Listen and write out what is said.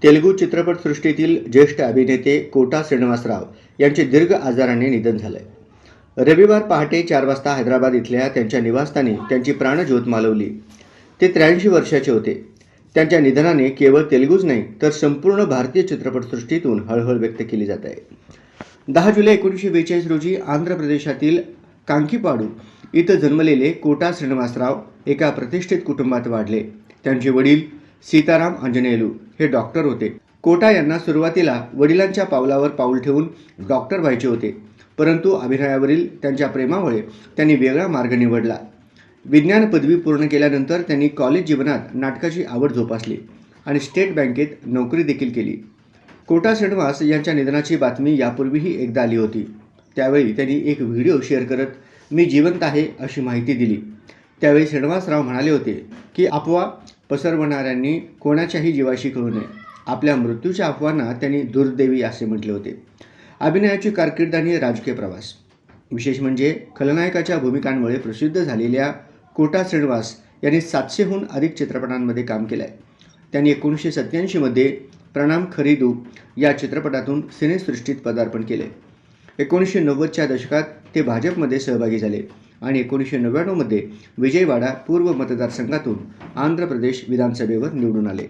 तेलुगू चित्रपटसृष्टीतील ज्येष्ठ अभिनेते कोटा श्रीनिवासराव यांचे दीर्घ आजाराने निधन झाले. रविवार पहाटे 4 वाजता हैदराबाद इथल्या त्यांच्या निवासस्थानी त्यांची प्राणज्योत मालवली. ते 83 वर्षाचे होते. त्यांच्या निधनाने केवळ तेलुगूच नाही तर संपूर्ण भारतीय चित्रपटसृष्टीतून हळहळ व्यक्त केली जात आहे. 10 जुलै 1942 रोजी आंध्र प्रदेशातील कांकीपाडू इथं जन्मलेले कोटा श्रीनिवासराव एका प्रतिष्ठित कुटुंबात वाढले. त्यांचे वडील सीताराम अंजनेलू हे डॉक्टर होते. कोटा यांना सुरुवातीला वडिलांच्या पावलावर पाऊल ठेवून डॉक्टर व्हायचे होते, परंतु अभिनयावरील त्यांच्या प्रेमामुळे त्यांनी वेगळा मार्ग निवडला. विज्ञान पदवी पूर्ण केल्यानंतर त्यांनी कॉलेज जीवनात नाटकाची आवड जोपासली आणि स्टेट बँकेत नोकरी देखील केली. कोटा श्रीनिवास यांच्या निधनाची बातमी यापूर्वीही एकदा आली होती. त्यावेळी त्यांनी एक व्हिडिओ शेअर करत मी जिवंत आहे अशी माहिती दिली. त्यावेळी श्रीनिवासराव म्हणाले होते की अफवा पसरवणाऱ्यांनी कोणाच्याही जीवाशी खेळू नये. आपल्या मृत्यूच्या अफवांना त्यांनी दुर्दैवी असे म्हटले होते. अभिनयाची कारकीर्द आणि राजकीय प्रवास. विशेष म्हणजे खलनायकाच्या भूमिकांमुळे प्रसिद्ध झालेल्या कोटा श्रीनिवास यांनी 700हून अधिक चित्रपटांमध्ये काम केले आहे. त्यांनी 1987 मध्ये प्रणाम खरीदू या चित्रपटातून सिनेसृष्टीत पदार्पण केले. 1990च्या दशकात ते भाजपमध्ये सहभागी झाले आणि 1999 मध्ये विजयवाडा पूर्व मतदारसंघातून आंध्र प्रदेश विधानसभेवर निवडून आले.